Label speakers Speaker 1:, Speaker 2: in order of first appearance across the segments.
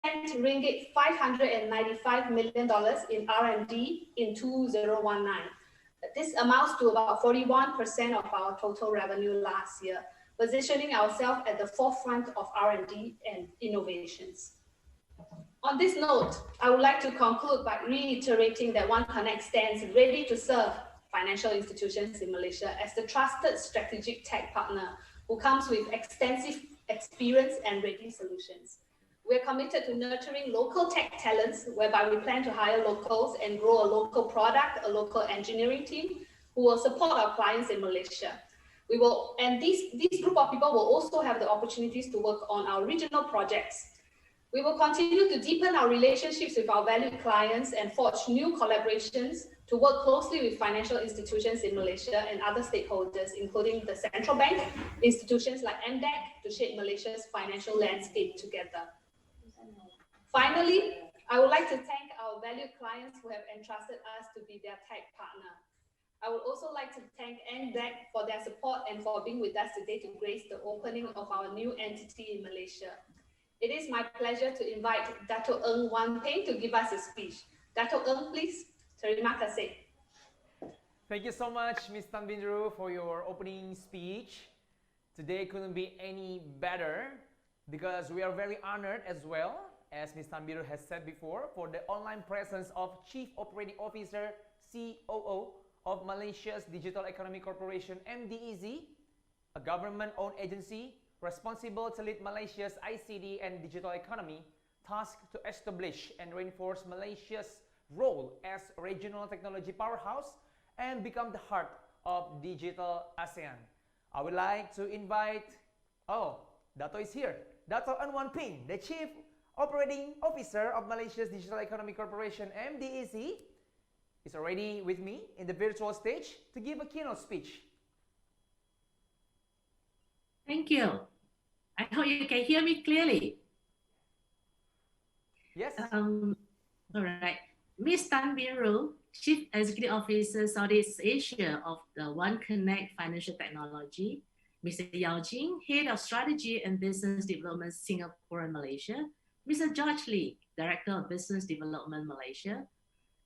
Speaker 1: ringgit $595 million in R&D in 2019. This amounts to about 41% of our total revenue last year, positioning ourselves at the forefront of R&D and innovations. On this note, I would like to conclude by reiterating that OneConnect stands ready to serve financial institutions in Malaysia as the trusted strategic tech partner who comes with extensive experience and ready solutions. We are committed to nurturing local tech talents, whereby we plan to hire locals and grow a local product, a local engineering team who will support our clients in Malaysia. This group of people will also have the opportunities to work on our regional projects. We will continue to deepen our relationships with our valued clients and forge new collaborations to work closely with financial institutions in Malaysia and other stakeholders, including the central bank, institutions like MDEC, to shape Malaysia's financial landscape together. Finally, I would like to thank our valued clients who have entrusted us to be their tech partner. I would also like to thank MDEC for their support and for being with us today to grace the opening of our new entity in Malaysia. It is my pleasure to invite Dato Ng Wan Peng to give us a speech. Dato Ng, please. Terima kasih.
Speaker 2: Thank you so much, Ms. Tan Binh Ru, for your opening speech. Today couldn't be any better because we are very honored as well, as Ms. Tan Binh Ru has said before, for the online presence of Chief Operating Officer, COO of Malaysia's Digital Economy Corporation, MDEC, a government-owned agency responsible to lead Malaysia's ICT and digital economy, tasked to establish and reinforce Malaysia's role as a regional technology powerhouse and become the heart of digital ASEAN. I would like to invite, Dato is here, Dato Ng Wan Peng, the Chief Operating Officer of Malaysia's Digital Economy Corporation, MDEC, is already with me in the virtual stage to give a keynote speech.
Speaker 3: Thank you. I hope you can hear me clearly.
Speaker 2: Yes.
Speaker 3: All right. Ms. Tan Binh Ru, Chief Executive Officer Southeast Asia of the OneConnect Financial Technology, Mr. Yao Jing, Head of Strategy and Business Development Singapore and Malaysia, Mr. George Lee, Director of Business Development Malaysia,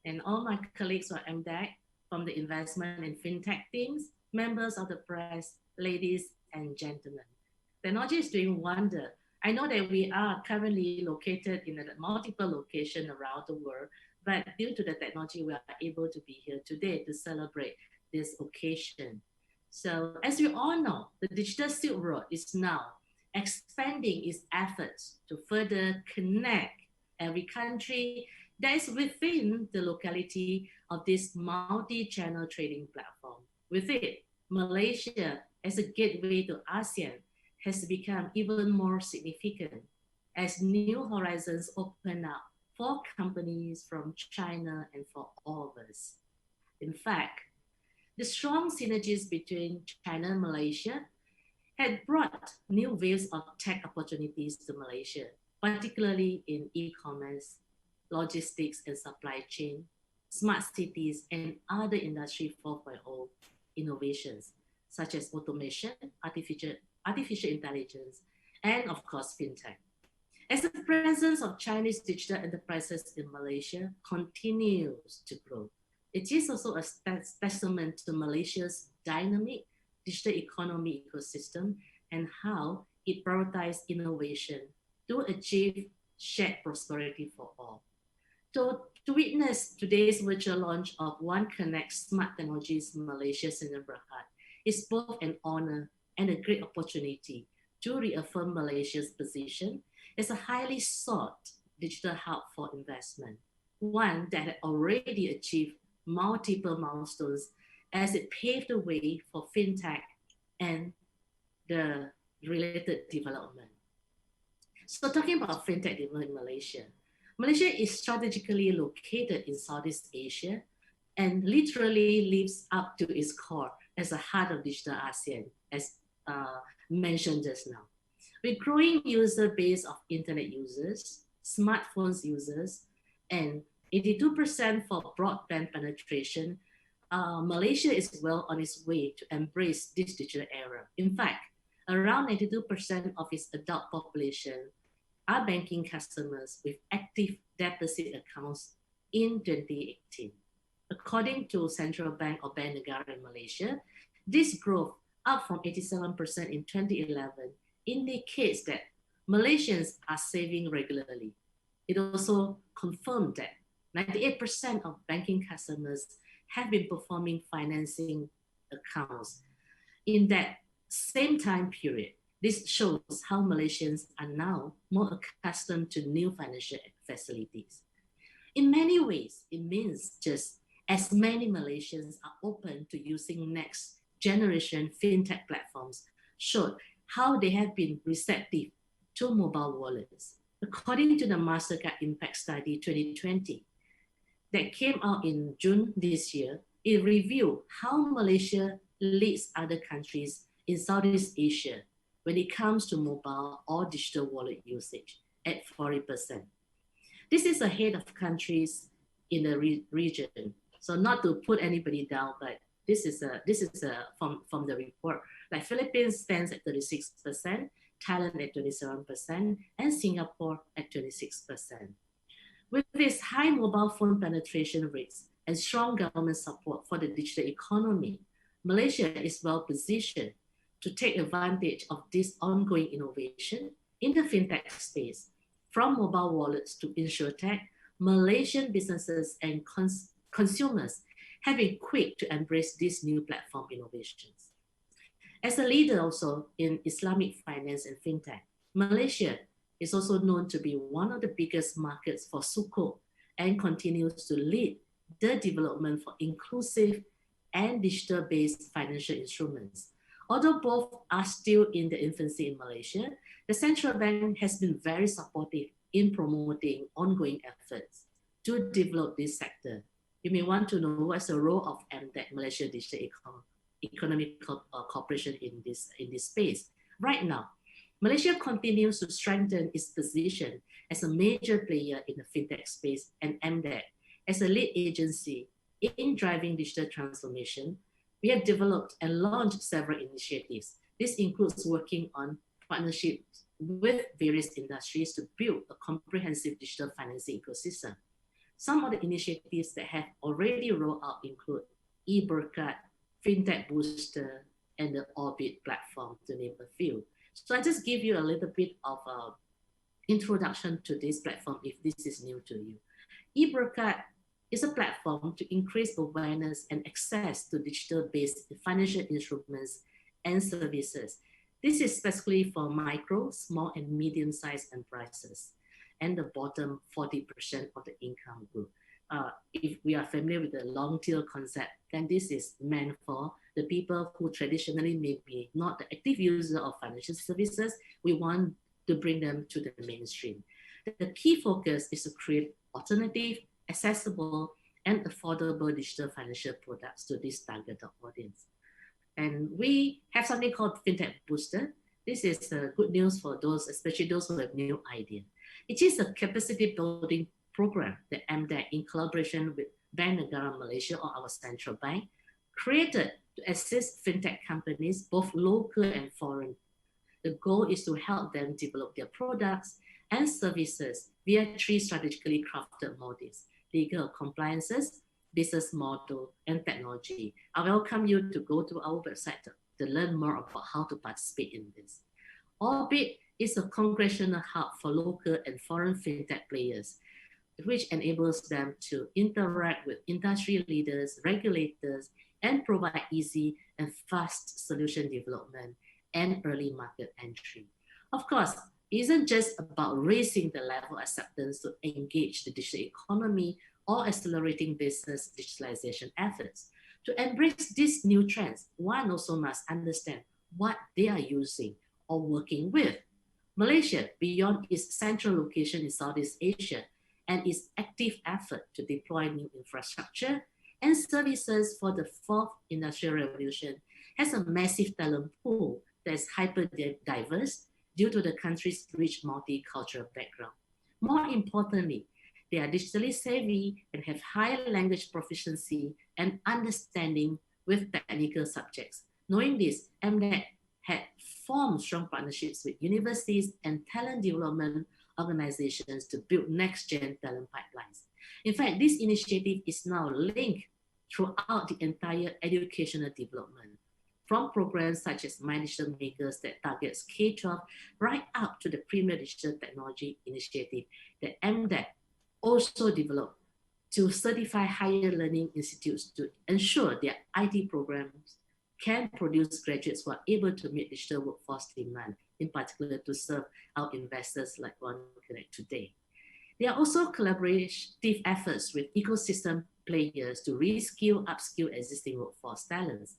Speaker 3: and all my colleagues from MDEC, from the investment and fintech teams, members of the press, ladies and gentlemen. Technology is doing wonder. I know that we are currently located in multiple locations around the world, but due to the technology, we are able to be here today to celebrate this occasion. So as you all know, the Digital Silk Road is now expanding its efforts to further connect every country that is within the locality of this multi-channel trading platform. With it, Malaysia as a gateway to ASEAN has become even more significant as new horizons open up for companies from China and for all of us. In fact, the strong synergies between China and Malaysia had brought new waves of tech opportunities to Malaysia, particularly in e-commerce, logistics and supply chain, smart cities, and other Industry 4.0 innovations, such as automation, artificial intelligence, and of course, fintech. As the presence of Chinese digital enterprises in Malaysia continues to grow, it is also a testament to Malaysia's dynamic digital economy ecosystem and how it prioritizes innovation to achieve shared prosperity for all. So to witness today's virtual launch of OneConnect Smart Technology's Malaysia Sdn Bhd is both an honor and a great opportunity to reaffirm Malaysia's position as a highly sought digital hub for investment, one that had already achieved multiple milestones as it paved the way for fintech and the related development. So talking about fintech development in Malaysia, Malaysia is strategically located in Southeast Asia and literally lives up to its core as a heart of digital ASEAN, as mentioned just now. With growing user base of internet users, smartphones users, and 82% for broadband penetration, Malaysia is well on its way to embrace this digital era. In fact, around 92% of its adult population are banking customers with active deposit accounts in 2018. According to Central Bank of Bank Negara in Malaysia, this growth, up from 87% in 2011, indicates that Malaysians are saving regularly. It also confirmed that 98% of banking customers have been performing financing accounts in that same time period. This shows how Malaysians are now more accustomed to new financial facilities. In many ways, it means just as many Malaysians are open to using next generation fintech platforms, showed how they have been receptive to mobile wallets. According to the Mastercard Impact Study 2020 that came out in June this year, it reviewed how Malaysia leads other countries in Southeast Asia when it comes to mobile or digital wallet usage at 40%. This is ahead of countries in the region. So not to put anybody down, but this is from the report. Like Philippines stands at 36%, Thailand at 27%, and Singapore at 26%. With this high mobile phone penetration rates and strong government support for the digital economy, Malaysia is well positioned to take advantage of this ongoing innovation in the fintech space. From mobile wallets to insurtech, Malaysian businesses and consumers have been quick to embrace these new platform innovations. As a leader also in Islamic finance and fintech, Malaysia is also known to be one of the biggest markets for sukuk and continues to lead the development for inclusive and digital-based financial instruments. Although both are still in the infancy in Malaysia, the central bank has been very supportive in promoting ongoing efforts to develop this sector. You may want to know what's the role of MDEC, Malaysia Digital Economy Corporation in this space. Right now, Malaysia continues to strengthen its position as a major player in the fintech space, and MDEC as a lead agency in driving digital transformation. We have developed and launched several initiatives. This includes working on partnerships with various industries to build a comprehensive digital financing ecosystem. Some of the initiatives that have already rolled out include eBerkat, Fintech Booster, and the Orbit platform, to name a few. So I just give you a little bit of introduction to this platform if this is new to you. eBerkat is a platform to increase awareness and access to digital-based financial instruments and services. This is specifically for micro, small, and medium-sized enterprises, and the bottom 40% of the income group. If we are familiar with the long tail concept, then this is meant for the people who traditionally may be not the active user of financial services. We want to bring them to the mainstream. The key focus is to create alternative, accessible, and affordable digital financial products to this target audience. And we have something called Fintech Booster. This is good news for those, especially those who have new idea. It is a capacity building program that MDEC, in collaboration with Bank Negara Malaysia or our central bank, created to assist fintech companies, both local and foreign. The goal is to help them develop their products and services via 3 strategically crafted modules: legal compliances, business model, and technology. I welcome you to go to our website to learn more about how to participate in this. Orbit is a congressional hub for local and foreign fintech players, which enables them to interact with industry leaders, regulators, and provide easy and fast solution development and early market entry. Of course, it isn't just about raising the level of acceptance to engage the digital economy or accelerating business digitalization efforts. To embrace these new trends, one also must understand what they are using or working with. Malaysia, beyond its central location in Southeast Asia and its active effort to deploy new infrastructure and services for the 4th industrial revolution, has a massive talent pool that is hyper-diverse due to the country's rich multicultural background. More importantly, they are digitally savvy and have high language proficiency and understanding with technical subjects. Knowing this, MDEC had formed strong partnerships with universities and talent development organizations to build next-gen talent pipelines. In fact, this initiative is now linked throughout the entire educational development, from programs such as My Digital Makers that targets K-12 right up to the Premier Digital Technology Initiative that MDEC also developed to certify higher learning institutes to ensure their IT programs can produce graduates who are able to meet digital workforce demand, in particular to serve our investors like OneConnect today. There are also collaborative efforts with ecosystem players to reskill, upskill existing workforce talents.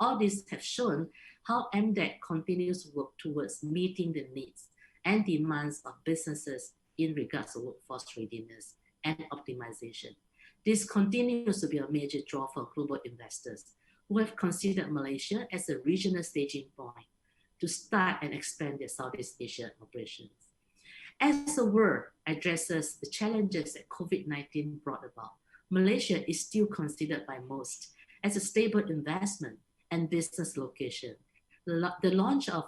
Speaker 3: All these have shown how MDEC continues to work towards meeting the needs and demands of businesses in regards to workforce readiness and optimization. This continues to be a major draw for global investors who have considered Malaysia as a regional staging point to start and expand their Southeast Asia operations. As the world addresses the challenges that COVID-19 brought about, Malaysia is still considered by most as a stable investment and business location. The launch of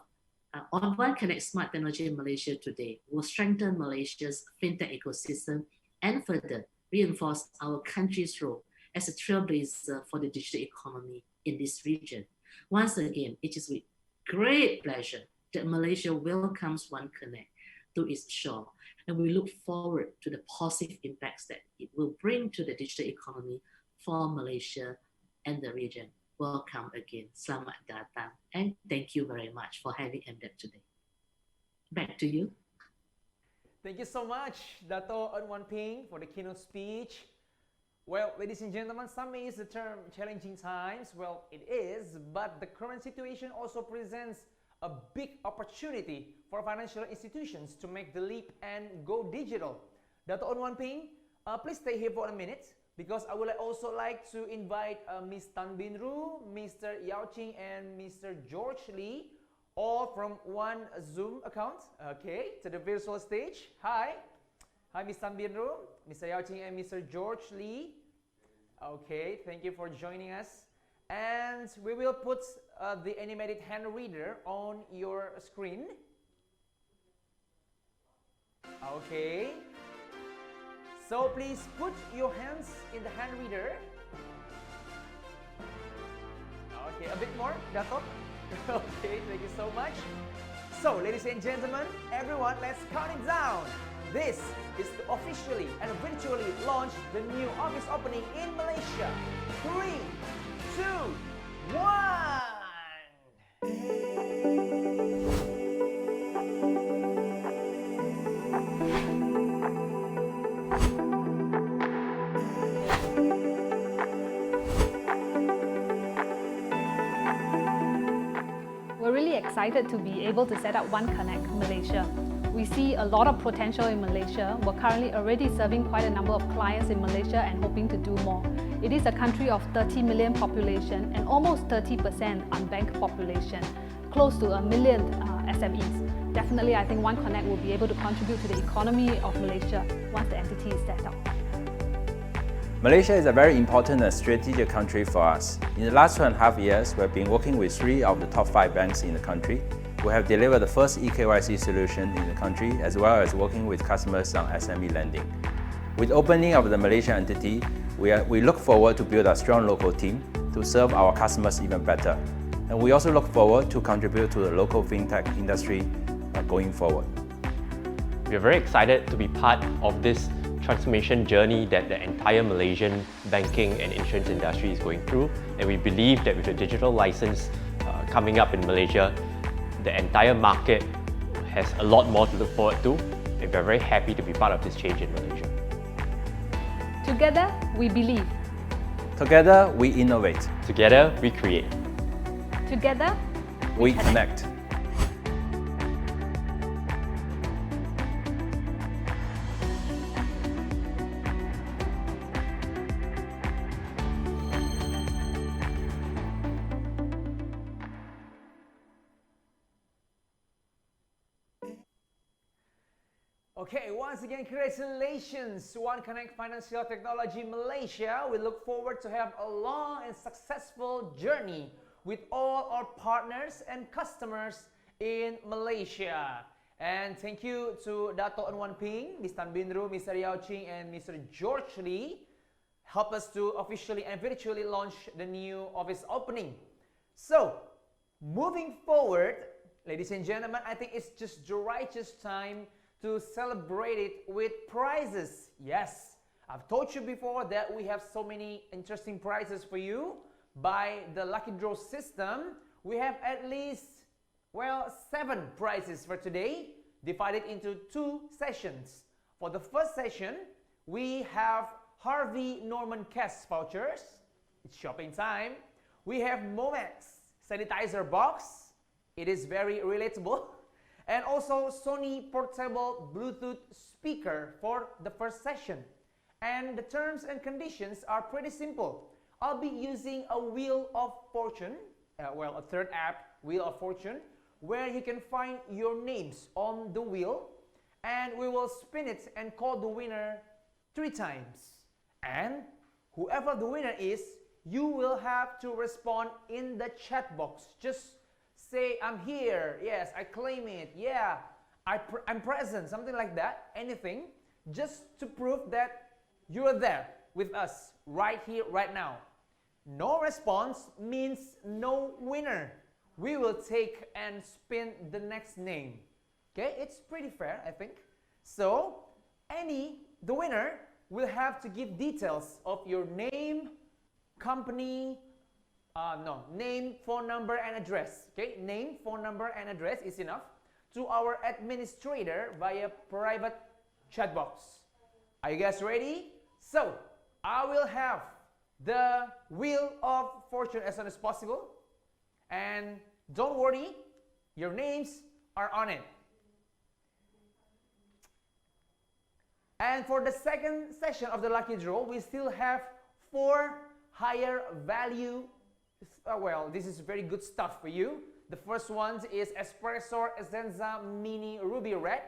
Speaker 3: OneConnect Smart Technology in Malaysia today will strengthen Malaysia's fintech ecosystem and further reinforce our country's role as a trailblazer for the digital economy in this region. Once again, it is with great pleasure that Malaysia welcomes OneConnect to its shore, and we look forward to the positive impacts that it will bring to the digital economy for Malaysia and the region. Welcome again, Selamat Datang, and thank you very much for having MDEC today. Back to you.
Speaker 2: Thank you so much, Dato Ng Wan Peng, for the keynote speech. Well, ladies and gentlemen, some may use the term challenging times. Well, it is, but the current situation also presents a big opportunity for financial institutions to make the leap and go digital. Dato Ng Wan Peng, please stay here for a minute, because I would also like to invite Ms. Tan Bin Ru, Mr. Yao Ching, and Mr. George Lee, all from one Zoom account, okay, to the virtual stage. Hi. Hi, Ms. Tan Bin Ru, Mr. Yao Ching, and Mr. George Lee. Okay, thank you for joining us. And we will put the animated hand reader on your screen. Okay. So please put your hands in the hand reader. Okay, a bit more, Dato. Okay, thank you so much. So, ladies and gentlemen, everyone, let's count it down. This is to officially and virtually launch the new office opening in Malaysia. 3, 2, 1.
Speaker 1: We're really excited to be able to set up OneConnect Malaysia. We see a lot of potential in Malaysia. We're currently already serving quite a number of clients in Malaysia and hoping to do more. It is a country of 30 million population and almost 30% unbanked population, close to 1 million SMEs. Definitely, I think OneConnect will be able to contribute to the economy of Malaysia once the entity is set up.
Speaker 4: Malaysia is a very important and strategic country for us. In the last 2.5 years, we have been working with 3 of the top 5 banks in the country. We have delivered the first eKYC solution in the country, as well as working with customers on SME lending. With opening of the Malaysia entity, we look forward to build a strong local team to serve our customers even better. And we also look forward to contribute to the local fintech industry going forward.
Speaker 5: We are very excited to be part of this transformation journey that the entire Malaysian banking and insurance industry is going through, and we believe that with the digital license coming up in Malaysia, the entire market has a lot more to look forward to, and we're very happy to be part of this change in Malaysia.
Speaker 1: Together, we believe.
Speaker 4: Together, we innovate.
Speaker 5: Together, we create.
Speaker 1: Together,
Speaker 4: We connect.
Speaker 2: Okay, once again, congratulations to OneConnect Financial Technology Malaysia. We look forward to have a long and successful journey with all our partners and customers in Malaysia. And thank you to Dato Ng Wan Peng, Ms. Tan Bin Ru, Mr. Yao Ching, and Mr. George Lee help us to officially and virtually launch the new office opening. So, moving forward, ladies and gentlemen, I think it's just the righteous time to celebrate it with prizes. Yes, I've told you before that we have so many interesting prizes for you. By the lucky draw system, we have at least, well, 7 prizes for today, divided into 2 sessions. For the first session, we have Harvey Norman cash vouchers. It's shopping time. We have Momex sanitizer box. It is very relatable. And also Sony portable Bluetooth speaker for the first session. And the terms and conditions are pretty simple. I'll be using a Wheel of Fortune, a third app, Wheel of Fortune, where you can find your names on the wheel, and we will spin it and call the winner 3 times. And whoever the winner is, you will have to respond in the chat box. Just say, I'm here, yes, I claim it, yeah, I'm present, something like that, anything, just to prove that you are there with us right here, right now. No response means no winner. We will take and spin the next name. Okay, it's pretty fair, I think. So, the winner will have to give details of your name, company, name, phone number, and address. Okay, name, phone number, and address is enough to our administrator via private chat box. Are you guys ready? So, I will have the Wheel of Fortune as soon as possible. And don't worry, your names are on it. And for the second session of the lucky draw, we still have 4 higher value. This is very good stuff for you. The first one is Espresso Essenza Mini Ruby Red.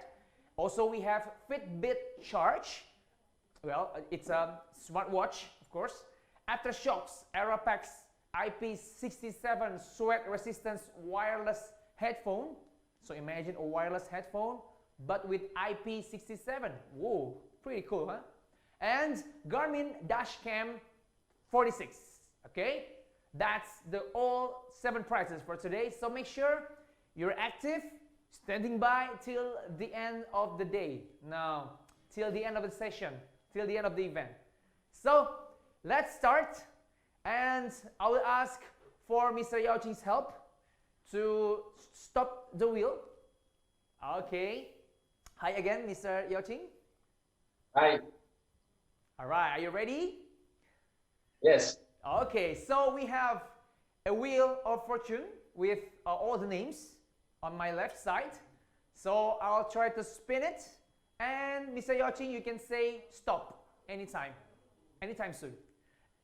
Speaker 2: Also, we have Fitbit Charge. Well, it's a smartwatch, of course. Aftershocks Aeropax IP67 sweat resistance wireless headphone. So imagine a wireless headphone but with IP67. Whoa, pretty cool, huh? And Garmin Dashcam 46. Okay, that's the all 7 prizes for today. So make sure you're active, standing by till the end of the day. No, till the end of the session, till the end of the event. So let's start, and I will ask for Mr. Yao Ching's help to stop the wheel. Okay. Hi again, Mr. Yao Ching.
Speaker 6: Hi.
Speaker 2: All right, are you ready?
Speaker 6: Yes.
Speaker 2: Okay, so we have a Wheel of Fortune with all the names on my left side. So I'll try to spin it, and Mr. Yao Ching, you can say stop anytime soon.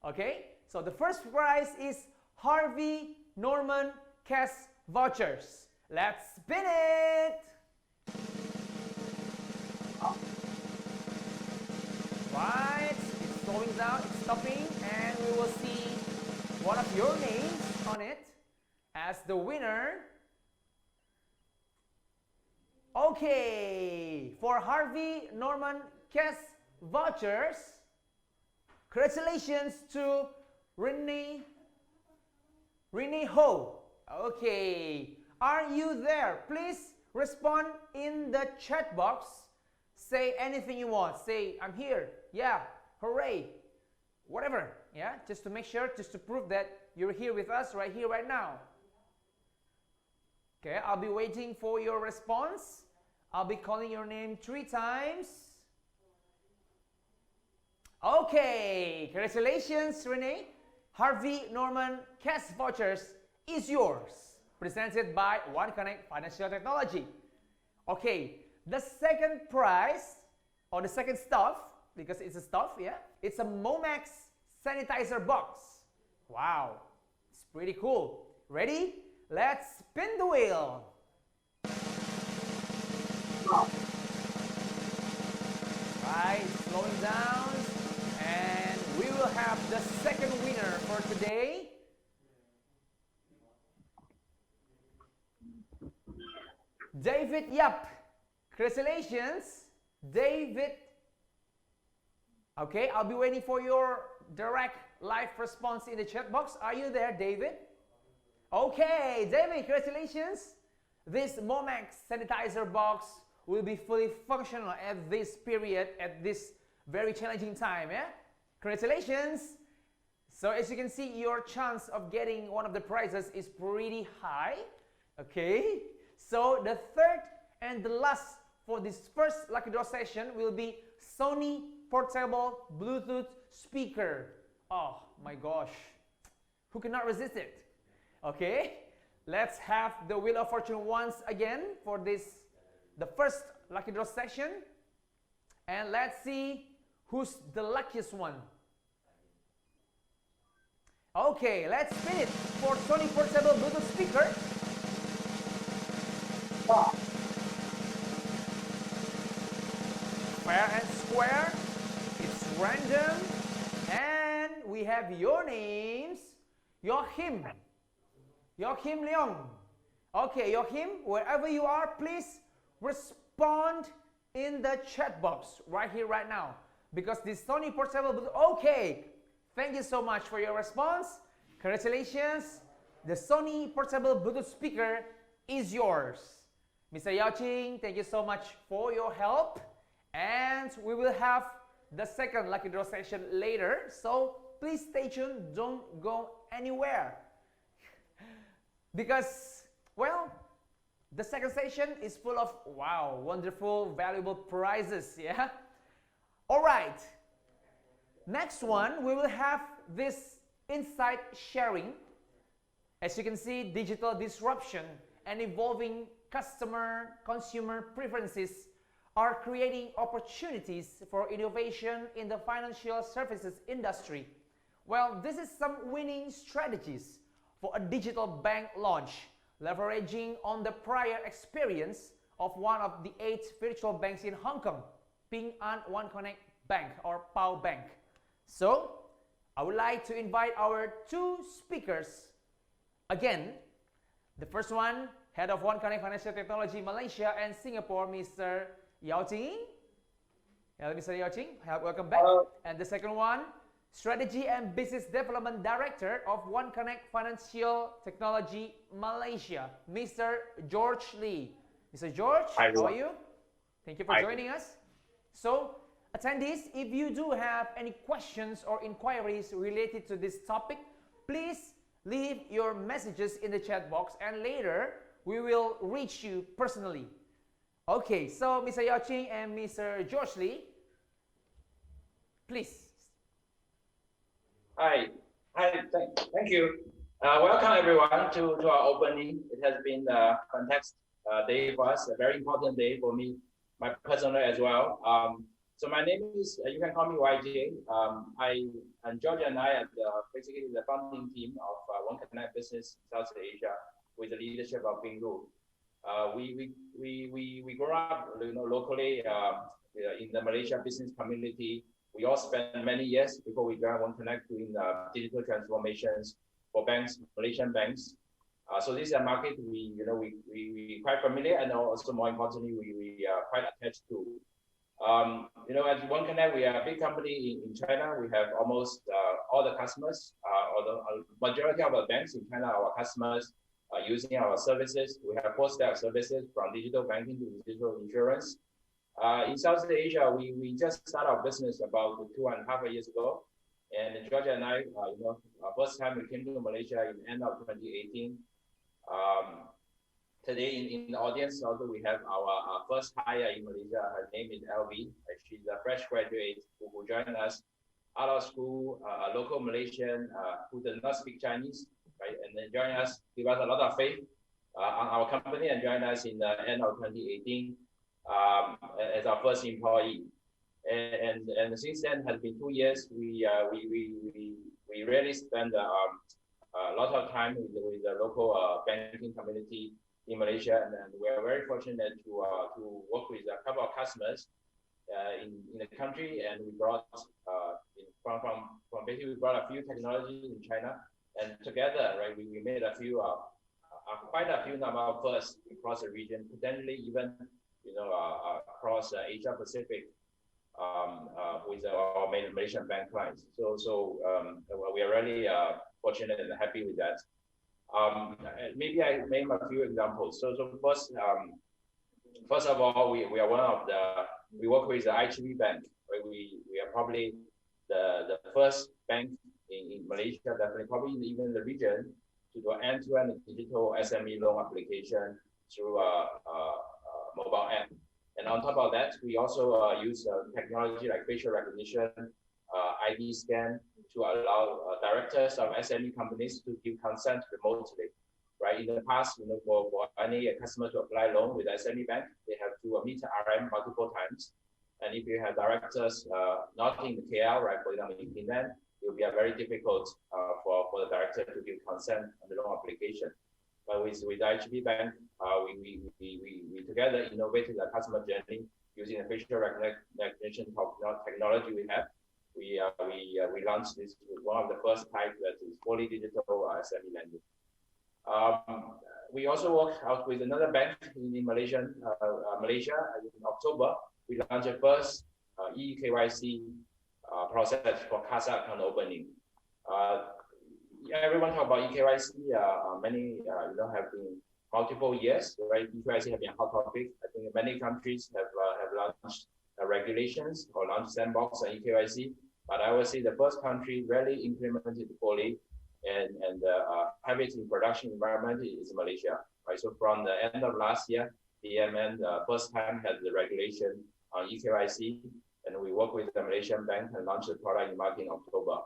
Speaker 2: Okay, so the first prize is Harvey Norman cash vouchers. Let's spin it. Right, it's slowing down, it's stopping, and we will see one of your names on it as the winner. Okay, for Harvey Norman cash vouchers, congratulations to Renee Ho. Okay, are you there? Please respond in the chat box. Say anything you want. Say, I'm here. Yeah, hooray. Whatever. Yeah, just to make sure, just to prove that you're here with us right here, right now. Okay, I'll be waiting for your response. I'll be calling your name 3 times. Okay, congratulations, Renee. Harvey Norman cash vouchers is yours. Presented by OneConnect Financial Technology. Okay, the second prize, or the second stuff, because it's a stuff, yeah, it's a Momex sanitizer box. Wow, it's pretty cool. Ready? Let's spin the wheel. Right, slowing down, and we will have the second winner for today. David Yap. Congratulations, David. Okay, I'll be waiting for your direct live response in the chat box. Are you there, David? Okay, David, congratulations. This Momex sanitizer box will be fully functional at this period, at this very challenging time. Yeah? Congratulations. So as you can see, your chance of getting one of the prizes is pretty high. Okay, so the third and the last for this first lucky draw session will be Sony portable Bluetooth speaker. Oh my gosh, who cannot resist it? Okay, let's have the Wheel of Fortune once again for this, the first lucky draw session, and let's see who's the luckiest one. Okay, let's spin it for Sony portable Bluetooth speaker.
Speaker 6: Wow.
Speaker 2: Fair and square, it's random, and we have your names. Joachim Leong. Okay, Joachim, wherever you are, please respond in the chat box right here, right now, because this Sony portable Bluetooth. Okay, thank you so much for your response. Congratulations, the Sony portable Bluetooth speaker is yours. Mr. Yao Ching, thank you so much for your help. And we will have the second lucky draw session later. So please stay tuned, don't go anywhere. Because, well, the second session is full of, wow, wonderful, valuable prizes, yeah? All right. Next one, we will have this insight sharing. As you can see, digital disruption and evolving consumer preferences are creating opportunities for innovation in the financial services industry. Well, this is some winning strategies for a digital bank launch, leveraging on the prior experience of one of the 8 virtual banks in Hong Kong, Ping An OneConnect Bank or PAO Bank. So, I would like to invite our 2 speakers again. The first one, Head of OneConnect Financial Technology Malaysia and Singapore, Mr. Yao Ching. Hello, Mr. Yao Ching. Welcome back.
Speaker 6: Hello.
Speaker 2: And the second one, Strategy and Business Development Director of OneConnect Financial Technology Malaysia, Mr. George Lee. Mr. George,
Speaker 6: Hi,
Speaker 2: how are you? Thank you for
Speaker 6: Hi.
Speaker 2: joining us. So, attendees, if you do have any questions or inquiries related to this topic, please leave your messages in the chat box and later we will reach you personally. Okay, so Mr. Yao Ching and Mr. George Lee, please.
Speaker 6: Hi. Thank you. Welcome everyone to our opening. It has been a fantastic day for us, a very important day for me, my personal as well. So my name is, you can call me YJ. And George and I are basically the founding team of OneConnect Business South Asia with the leadership of Bing Lu. We grew up, locally in the Malaysia business community. We all spent many years before we joined OneConnect doing digital transformations for banks, Malaysian banks. So this is a market we quite familiar, and also more importantly, we are quite attached to. As OneConnect, we are a big company in China. We have almost all the customers, or the majority of the banks in China, our customers are using our services. We have 4 step services from digital banking to digital insurance. In South Asia, we just started our business about 2.5 years ago. And Georgia and I, first time we came to Malaysia in the end of 2018. Today in the audience, also we have our first hire in Malaysia. Her name is LV. She's a fresh graduate who joined us out of school, a local Malaysian who does not speak Chinese, right? And then joined us, give us a lot of faith on our company, and joined us in the end of 2018 as our first employee. And since then has been 2 years. We really spend a lot of time with the local banking community in Malaysia, and we are very fortunate to work with a couple of customers in the country, and we brought from basically we brought a few technologies in China, and together, right, we made a few quite a few number of firsts across the region, potentially even across Asia Pacific with our main Malaysian bank clients. So we are really fortunate and happy with that. Maybe I name a few examples. So first of all, we are one of we work with the IGB Bank. Right? We are probably the first bank in Malaysia, definitely probably even the region, to do end-to-end digital SME loan application through a mobile app. And on top of that, we also use technology like facial recognition, ID scan to allow directors of SME companies to give consent remotely. Right? In the past, for any customer to apply loan with SME bank, they have to meet RM multiple times. And if you have directors not in the KL, right, for example, in Penang, it will be very difficult for the director to give consent on the loan application. But with IGB Bank, we together innovated the customer journey using the facial recognition technology we have. We launched this with one of the first type that is fully digital SME lending. We also worked out with another bank in Malaysia. In October, we launched the first eKYC process for CASA account opening. Everyone talk about eKYC. Many have been multiple years, right? eKYC have been a hot topic. I think many countries have launched regulations or launched sandbox on eKYC. But I would say the first country really implemented fully and have it in production environment is Malaysia. Right? So from the end of last year, DMN first time had the regulation on eKYC, and we work with the Malaysian bank and launched the product in market in October.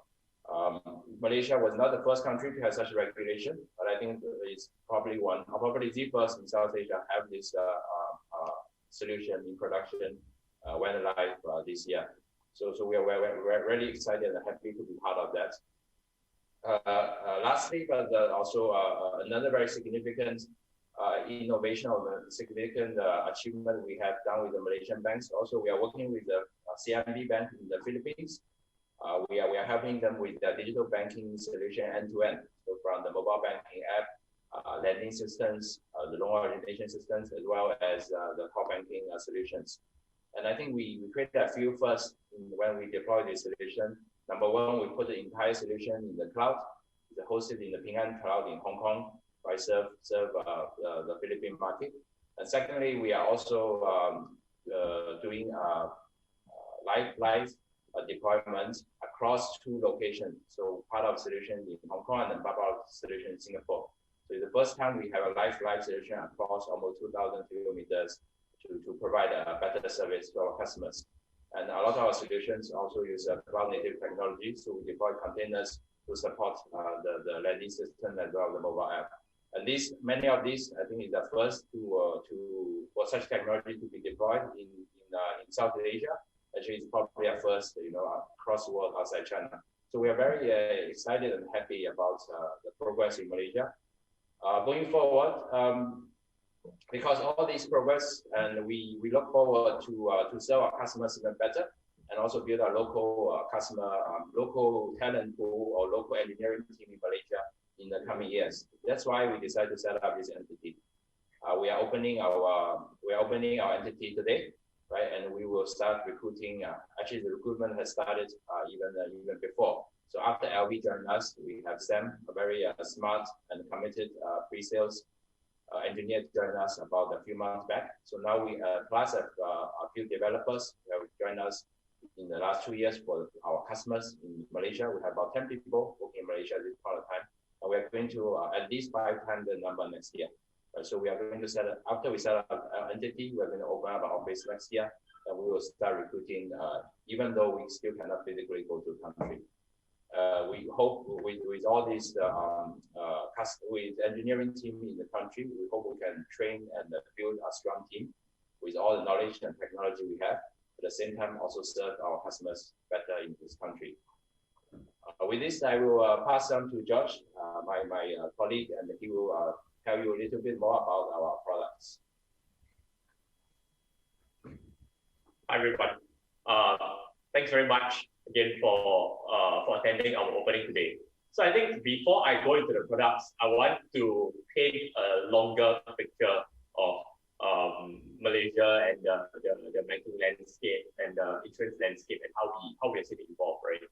Speaker 6: Malaysia was not the first country to have such a regulation, but I think it's probably the first in South Asia have this solution in production went live this year. So we're really excited and happy to be part of that. Lastly, but also another very significant innovation or significant achievement we have done with the Malaysian banks. Also, we are working with the CIMB Bank in the Philippines. We are helping them with their digital banking solution end-to-end. So from the mobile banking app, lending systems, the loan origination systems, as well as the core banking solutions. And I think we created a few first when we deployed this solution. Number one, we put the entire solution in the cloud. It's hosted in the Ping An cloud in Hong Kong, right? Serve the Philippine market. And secondly, we are also doing live deployment across 2 locations. So part of solution in Hong Kong and part of solution in Singapore. So it's the first time we have a live solution across almost 2,000 kilometers to provide a better service to our customers. And a lot of our solutions also use cloud-native technology, so we deploy containers to support the lending system as well as the mobile app. And many of these, I think, is the first for such technology to be deployed in South Asia. Actually, it's probably a first, across the world outside China. So we are very excited and happy about the progress in Malaysia. Going forward, because all these progress, and we look forward to serve our customers even better, and also build a local local talent pool or local engineering team in Malaysia in the coming years. That's why we decided to set up this entity. We are opening our entity today, right? And we will start recruiting. Actually, the recruitment has started even before. So after LV joined us, we have Sam, a very smart and committed pre-sales engineer, joined us about a few months back. So now we plus a few developers who have joined us in the last 2 years for our customers in Malaysia. We have about 10 people working in Malaysia at this point of time. And we are going to at least 5 times the number next year. So we are going to after we set up our entity, we're going to open up our office next year, and we will start recruiting, even though we still cannot physically go to the country. We hope with all these with engineering team in the country, we hope we can train and build a strong team with all the knowledge and technology we have. At the same time, also serve our customers better in this country. With this, I will pass on to George, my colleague, and he will tell you a little bit more about our products.
Speaker 7: Hi, everyone. Thanks very much again for attending our opening today. So I think before I go into the products, I want to paint a longer picture of Malaysia and the banking landscape and the insurance landscape and how we are seeing it evolve, right?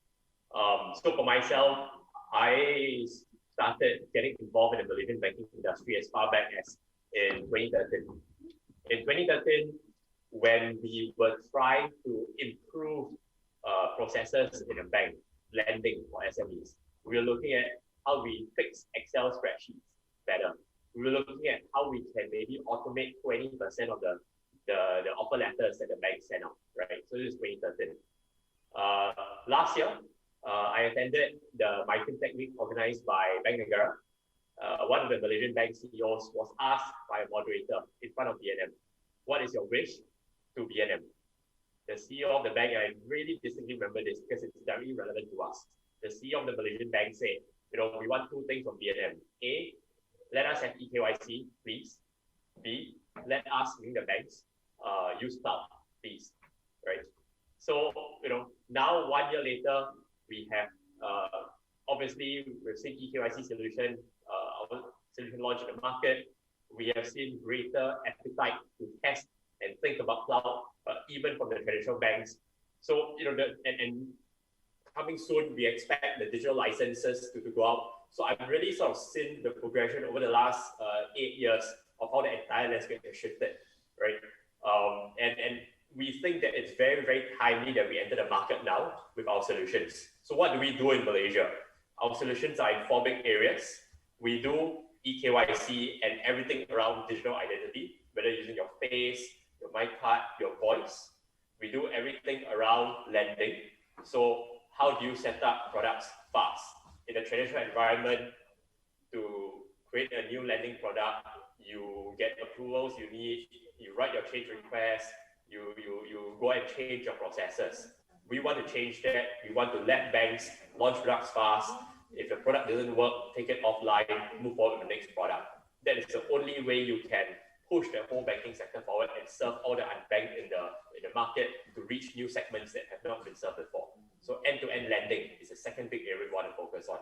Speaker 7: So for myself, I started getting involved in the Malaysian banking industry as far back as in 2013. In 2013, when we were trying to improve processes in a bank, lending for SMEs, we were looking at how we fix Excel spreadsheets better. We were looking at how we can maybe automate 20% of the offer letters that the bank send out, right? So this is 2013. Last year, I attended the My FinTech Week organized by Bank Negara. One of the Malaysian bank CEOs was asked by a moderator in front of BNM, what is your wish to BNM? The CEO of the bank, and I really distinctly remember this because it's very relevant to us. The CEO of the Malaysian bank said, we want two things from BNM. A, let us have eKYC, please. B, let us, meaning the banks, use cloud, please, right? So, now 1 year later, we have, obviously, we've seen eKYC solution, our solution launched in the market. We have seen greater appetite to test and think about cloud, even from the traditional banks. So, and coming soon, we expect the digital licenses to go out. So I've really sort of seen the progression over the last 8 years of how the entire landscape has shifted, right? And we think that it's very, very timely that we enter the market now with our solutions. So what do we do in Malaysia? Our solutions are in 4 big areas. We do eKYC and everything around digital identity, whether using your face, your MyCard, your voice. We do everything around lending. So how do you set up products fast? In a traditional environment, to create a new lending product, you get approvals you need, you write your change request, you go and change your processes. We want to change that. We want to let banks launch products fast. If the product doesn't work, take it offline, move forward to the next product. That is the only way you can push the whole banking sector forward and serve all the unbanked in the market to reach new segments that have not been served before. So end-to-end lending is the second big area we want to focus on.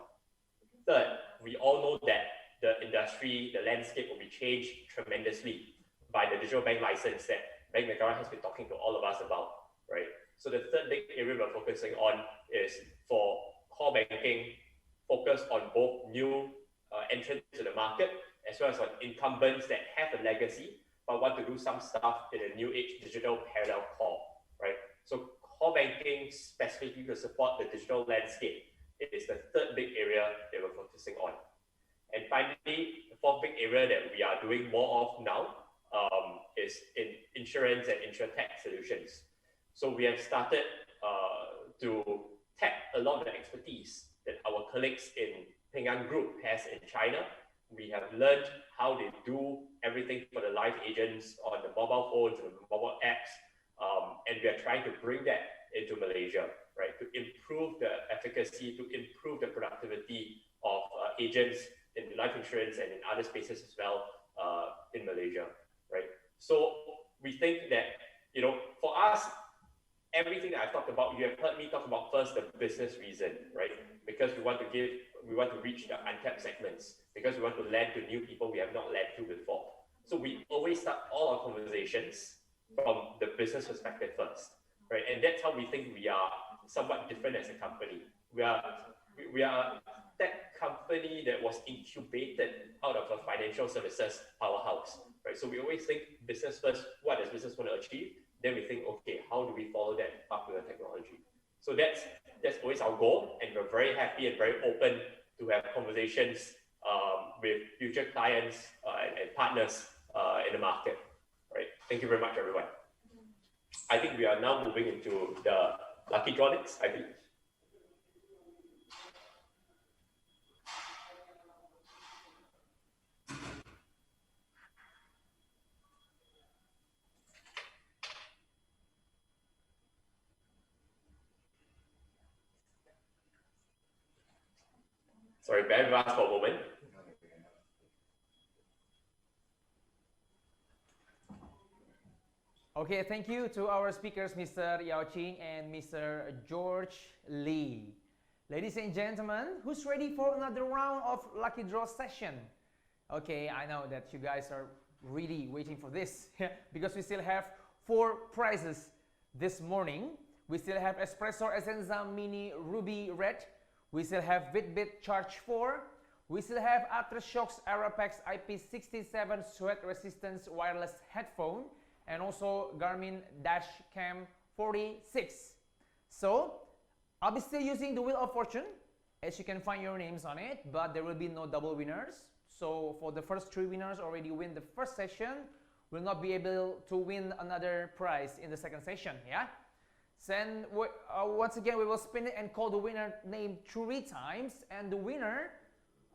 Speaker 7: Third, we all know that the industry, the landscape will be changed tremendously by the digital bank license that Bank Negara has been talking to all of us about, right? So the third big area we're focusing on is for core banking, focus on both new entrants to the market, as well as on incumbents that have a legacy, but want to do some stuff in a new age digital parallel core, right? So core banking specifically to support the digital landscape, it is the third big area that we're focusing on. And finally, the fourth big area that we are doing more of now is in insurance and insurtech solutions. So we have started to tap a lot of the expertise that our colleagues in Ping An Group has in China. We have learned how they do everything for the live agents on the mobile phones and the mobile apps. And we are trying to bring that into Malaysia, right? To improve the efficacy, to improve the productivity of agents in life insurance and in other spaces as well in Malaysia, right? So we think that, for us, everything that I've talked about, you have heard me talk about first the business reason, right? Because we want to reach the untapped segments, because we want to lend to new people we have not lent to before. So we always start all our conversations from the business perspective first, right? And that's how we think we are somewhat different as a company. We are a tech company that was incubated out of a financial services powerhouse, right? So we always think business first, what does business want to achieve? Then we think, okay, how do we follow that up with the technology? So that's always our goal, and we're very happy and very open to have conversations with future clients and partners in the market, right? Thank you very much, everyone. I think we are now moving into the lucky draw next, I think. Sorry, bear with us for a moment.
Speaker 2: Okay, thank you to our speakers, Mr. Yao Ching and Mr. George Lee. Ladies and gentlemen, who's ready for another round of lucky draw session? Okay, I know that you guys are really waiting for this because we still have 4 prizes this morning. We still have Espresso Essenza Mini Ruby Red. We still have Fitbit Charge 4. We still have Aftershok's Arapex IP67 sweat resistance wireless headphone, and also Garmin Dashcam 46. So I'll be still using the Wheel of Fortune, as you can find your names on it, but there will be no double winners. So for the first 3 winners already win the first session, will not be able to win another prize in the second session. Yeah. Then once again we will spin it and call the winner name 3 times, and the winner,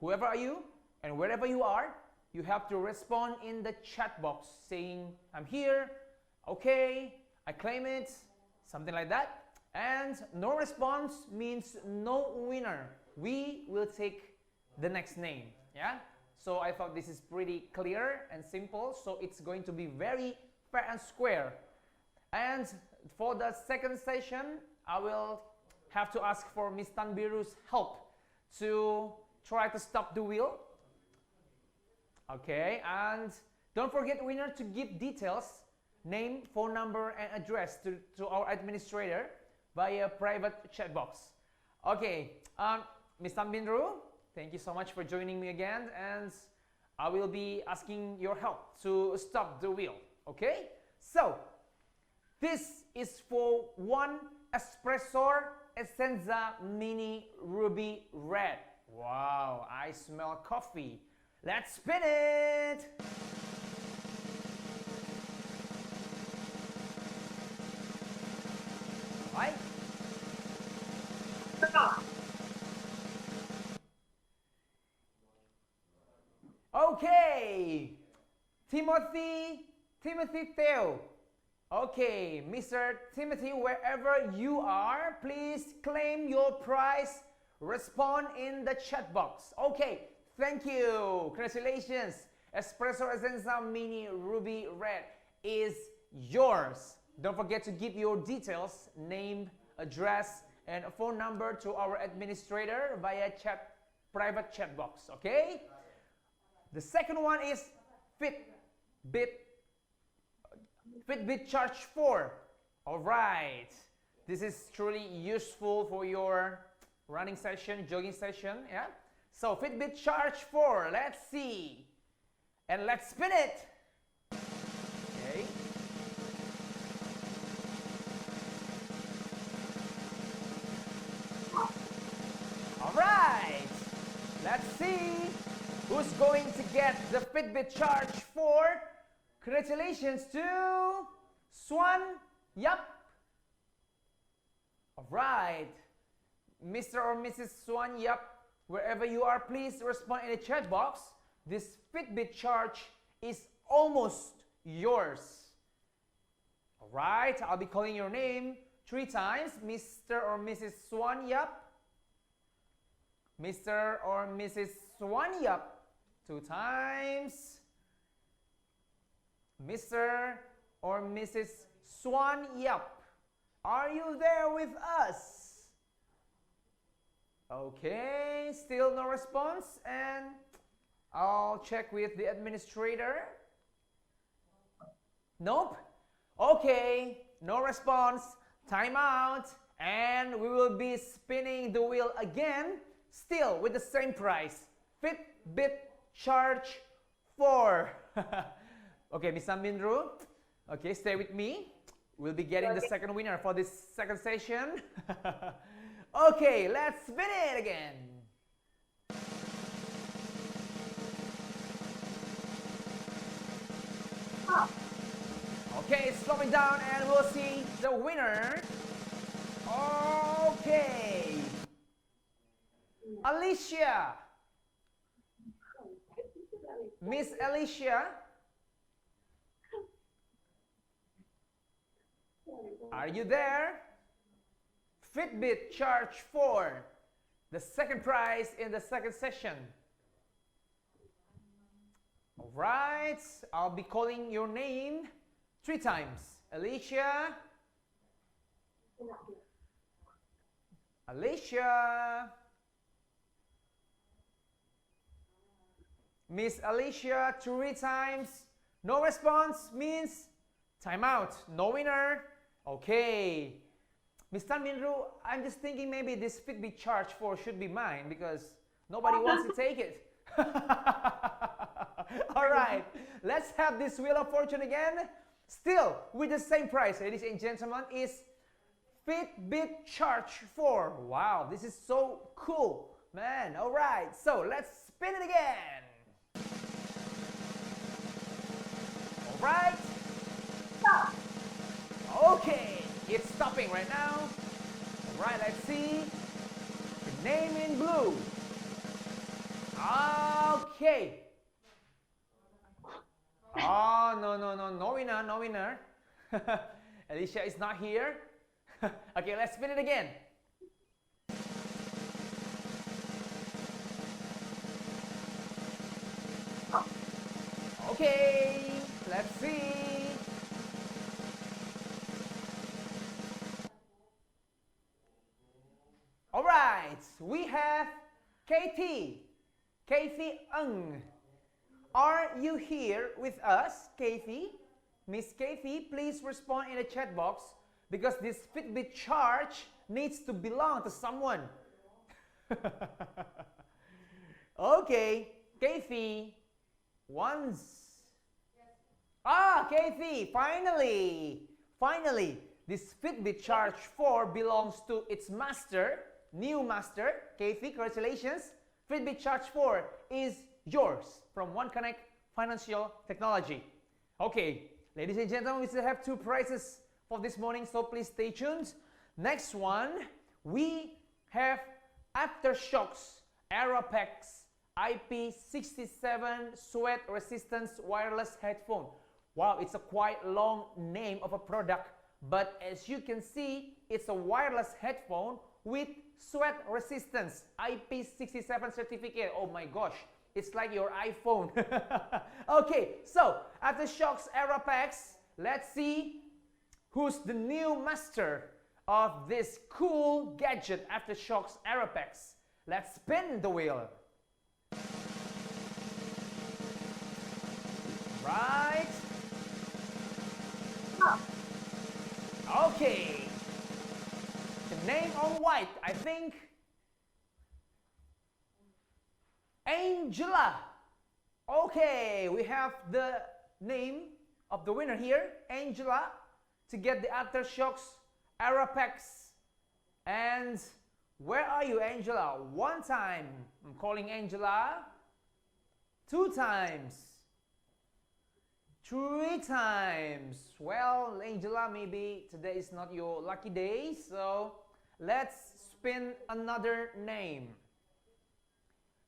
Speaker 2: whoever are you and wherever you are, you have to respond in the chat box saying I'm here, okay, I claim it, something like that. And no response means no winner. We will take the next name. Yeah. So I thought this is pretty clear and simple. So it's going to be very fair and square. And for the second session, I will have to ask for Miss Tanbiru's help to try to stop the wheel. Okay, and don't forget, winner, to give details, name, phone number, and address to our administrator via private chat box. Okay, Miss Tanbiru, thank you so much for joining me again, and I will be asking your help to stop the wheel. Okay, so this is for 1 Espresso Essenza Mini Ruby Red. Wow, I smell coffee. Let's spin it! Right? Okay, Timothy Teo. Okay, Mr. Timothy, wherever you are, please claim your prize. Respond in the chat box. Okay, thank you. Congratulations. Espresso Essenza Mini Ruby Red is yours. Don't forget to give your details, name, address, and phone number to our administrator via private chat box. Okay? The second one is Fitbit Charge 4. All right. This is truly useful for your running session, jogging session. Yeah. So Fitbit Charge 4. Let's see. And let's spin it. Okay. All right. Let's see who's going to get the Fitbit Charge 4. Congratulations to Swan Yap. All right. Mr. or Mrs. Swan Yap, wherever you are, please respond in the chat box. This Fitbit Charge is almost yours. All right. I'll be calling your name 3 times. Mr. or Mrs. Swan Yap. Mr. or Mrs. Swan Yap. 2 times. Mr. or Mrs. Swan Yap, are you there with us? Okay, still no response, and I'll check with the administrator. Nope. Okay, no response. Time out, and we will be spinning the wheel again, still with the same price. Fitbit Charge 4. Okay, Miss Tanbiru, okay, stay with me. We'll be getting the second winner for this second session. Okay, let's spin it again. Okay, it's slowing down and we'll see the winner. Okay. Alicia. Miss Alicia. Are you there? Fitbit Charge 4, the second prize in the second session. All right, I'll be calling your name 3 times. Alicia. Alicia. Miss Alicia, 3 times. No response means timeout. No winner. Okay. Miss Tan Min Ru, I'm just thinking maybe this Fitbit Charge 4 should be mine because nobody wants to take it. All right, let's have this Wheel of Fortune again. Still with the same price, ladies and gentlemen, is Fitbit Charge 4. Wow, this is so cool, man. All right, so let's spin it again. All right. Okay, it's stopping right now. All right, let's see. The name in blue. Okay. Oh, no winner, no winner. Alicia is not here. Okay, let's spin it again. Okay, let's see. All right, we have Kathy Ng. Are you here with us, Kathy? Miss Kathy, please respond in the chat box because this Fitbit Charge needs to belong to someone. Okay, Kathy, once. Ah, Kathy, finally, this Fitbit Charge 4 belongs to its master, new master. Kathy, congratulations. Fitbit Charge 4 is yours from OneConnect Financial Technology. Okay, ladies and gentlemen, we still have 2 prizes for this morning, so please stay tuned. Next one, we have Aftershok's Aeropex IP67 sweat resistance wireless headphone. Wow, it's a quite long name of a product, but as you can see, it's a wireless headphone with sweat resistance IP67 certificate. Oh my gosh, it's like your iPhone. Okay, so Aftershok's Aeropex, let's see who's the new master of this cool gadget, Aftershok's Aeropex. Let's spin the wheel. Right. Okay. The name on white, I think. Angela. Okay, we have the name of the winner here, Angela, to get the Aftershok's Aeropex. And where are you, Angela? 1 time. I'm calling Angela. 2 times. 3 times. Well, Angela, maybe today is not your lucky day, so let's spin another name.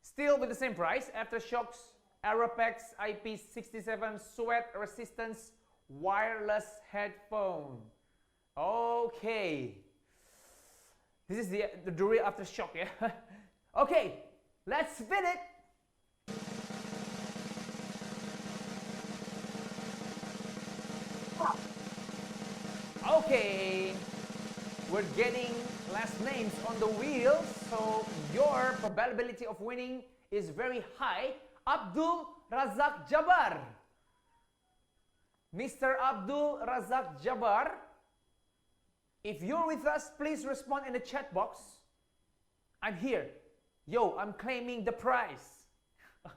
Speaker 2: Still with the same price, Aftershok's Aeropex IP67 sweat resistance wireless headphone. Okay. This is the real Aftershock, yeah? Okay, let's spin it. Okay, we're getting last names on the wheel, so your probability of winning is very high. Abdul Razak Jabar. Mr. Abdul Razak Jabar, if you're with us, please respond in the chat box. I'm here. Yo, I'm claiming the prize.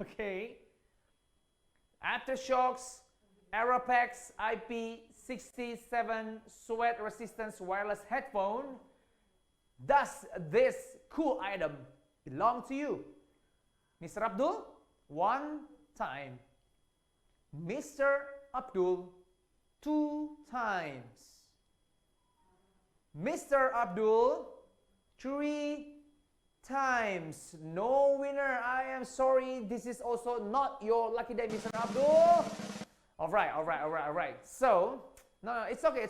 Speaker 2: Okay. Aftershok's Aeropex IP67 sweat resistance wireless headphone. Does this cool item belong to you? Mr. Abdul, 1 time. Mr. Abdul, 2 times. Mr. Abdul, 3 times. No winner. I am sorry. This is also not your lucky day, Mr. Abdul. All right. So, no, it's okay,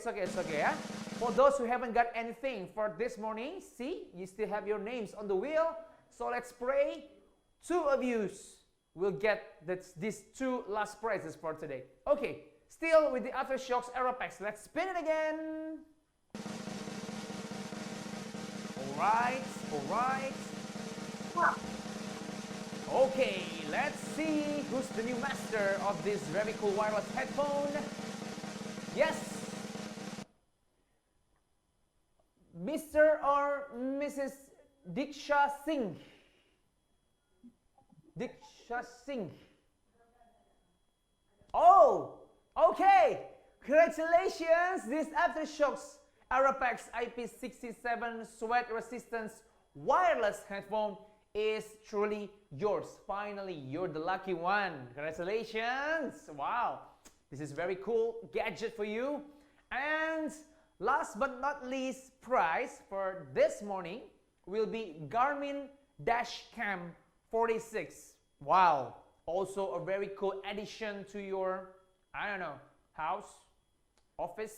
Speaker 2: yeah? For those who haven't got anything for this morning, see, you still have your names on the wheel. So let's pray 2 of you will get these 2 last prizes for today. Okay, still with the Aftershok's Aeropex. Let's spin it again. All right. Okay, let's see who's the new master of this very cool wireless headphone. Yes, Mr. or Mrs. Diksha Singh. Diksha Singh. Oh, okay. Congratulations. This Aftershokz Arapex IP67 sweat resistance wireless headphone is truly yours. Finally, you're the lucky one. Congratulations. Wow. This is very cool gadget for you. And last but not least, prize for this morning will be Garmin Dashcam 46. Wow. Also a very cool addition to your, I don't know, house, office.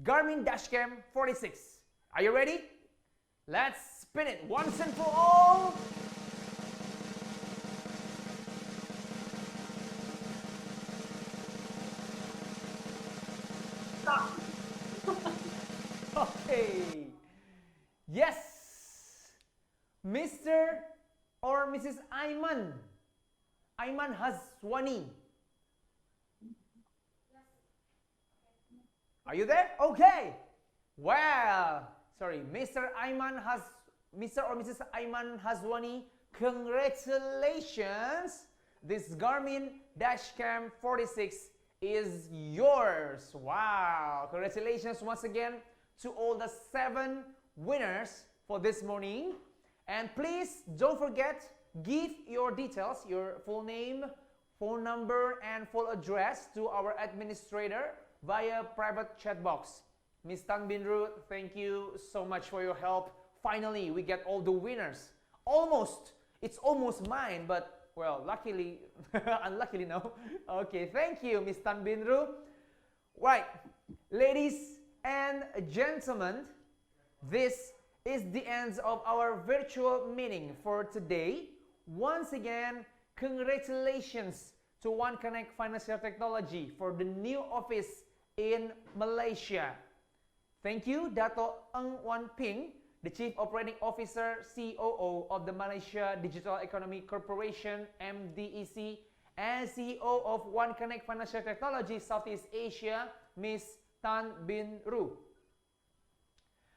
Speaker 2: Garmin Dashcam 46. Are you ready? Let's spin it once and for all. Okay. Yes. Mr. or Mrs. Aiman. Aiman Hazwani. Are you there? Okay. Well, sorry, Mr. or Mrs. Aiman Hazwani, congratulations. This Garmin Dashcam 46 is yours. Wow. Congratulations once again to all the 7 winners for this morning. And please don't forget, give your details, your full name, phone number, and full address to our administrator via private chat box. Ms. Tan Bin Ru, thank you so much for your help. Finally, we get all the winners. Almost. It's almost mine, but well, luckily, unluckily no. Okay, thank you, Ms. Tan Bin Ru. Right, ladies and gentlemen, this is the end of our virtual meeting for today. Once again, congratulations to OneConnect Financial Technology for the new office in Malaysia. Thank you, Dato Ng Wan Peng, the Chief Operating Officer, COO of the Malaysia Digital Economy Corporation, MDEC, and CEO of OneConnect Financial Technology Southeast Asia, Ms. Tan Bin Ru.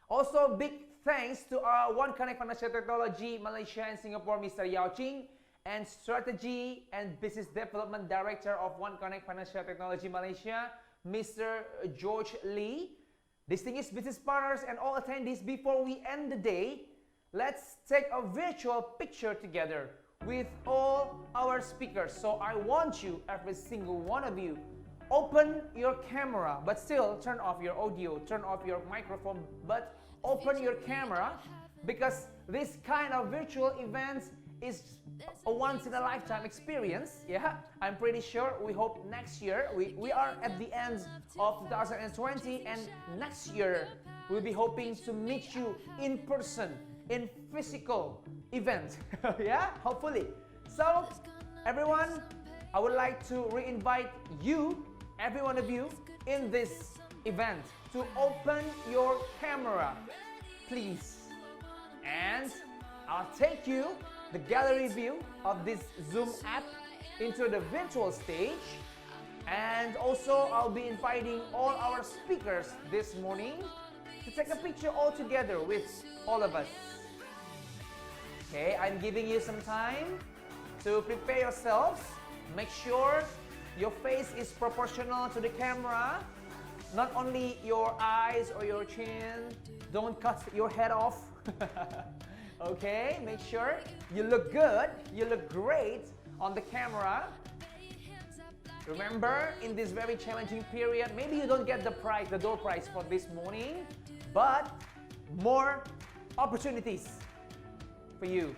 Speaker 2: Also, big thanks to our OneConnect Financial Technology Malaysia and Singapore, Mr. Yao Ching, and Strategy and Business Development Director of OneConnect Financial Technology Malaysia, Mr. George Lee. Distinguished business partners and all attendees, before we end the day, let's take a virtual picture together with all our speakers. So I want you, every single one of you, open your camera, but still turn off your audio, turn off your microphone, but open your camera, because this kind of virtual events is a once-in-a-lifetime experience. Yeah, I'm pretty sure. We hope next year, we are at the end of 2020, and next year we'll be hoping to meet you in person, in physical event. Yeah, hopefully. So everyone, I would like to re-invite you, every one of you, in this event to open your camera, please. And I'll take you the gallery view of this Zoom app into the virtual stage. And also, I'll be inviting all our speakers this morning to take a picture all together with all of us. Okay, I'm giving you some time to prepare yourselves. Make sure your face is proportional to the camera, not only your eyes or your chin. Don't cut your head off. Okay, make sure you look good, you look great on the camera. Remember, in this very challenging period, maybe you don't get the prize, the door prize for this morning, but more opportunities for you.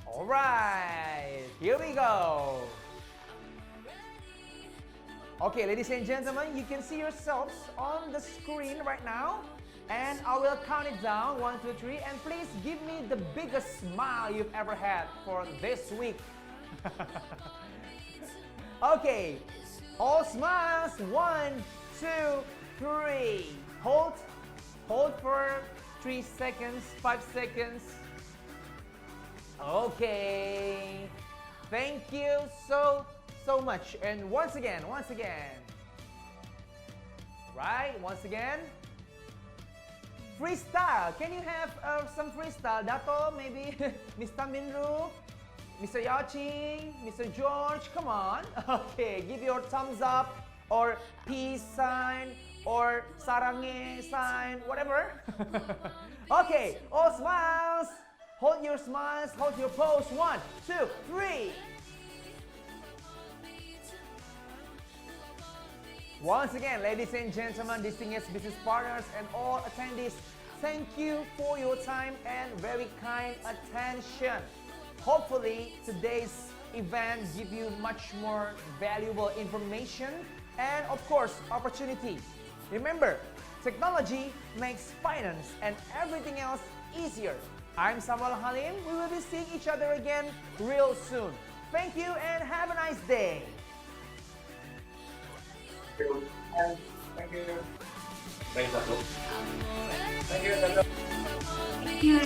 Speaker 2: All right, here we go. Okay, ladies and gentlemen, you can see yourselves on the screen right now, and I will count it down, 1, 2, 3, and please give me the biggest smile you've ever had for this week. Okay, all smiles, 1, 2, 3. Hold for 3 seconds, 5 seconds. Okay. Thank you so much. And once again. Right, once again. Freestyle. Can you have some freestyle? Dato, maybe Miss Tan Bin Ru, Mr. Yao Ching, Mr. George, come on. Okay, give your thumbs up or peace sign or sarange sign, whatever. Okay, all smiles. Hold your smiles, hold your pose. 1, 2, 3. Once again, ladies and gentlemen, distinguished business partners and all attendees, thank you for your time and very kind attention. Hopefully, today's event give you much more valuable information and of course, opportunity. Remember, technology makes finance and everything else easier. I'm Samuel Halim. We will be seeing each other again real soon. Thank you and have a nice day.
Speaker 6: Thank you.
Speaker 7: Thanks, Dato.
Speaker 6: Thank you, Dato.
Speaker 3: Thank you.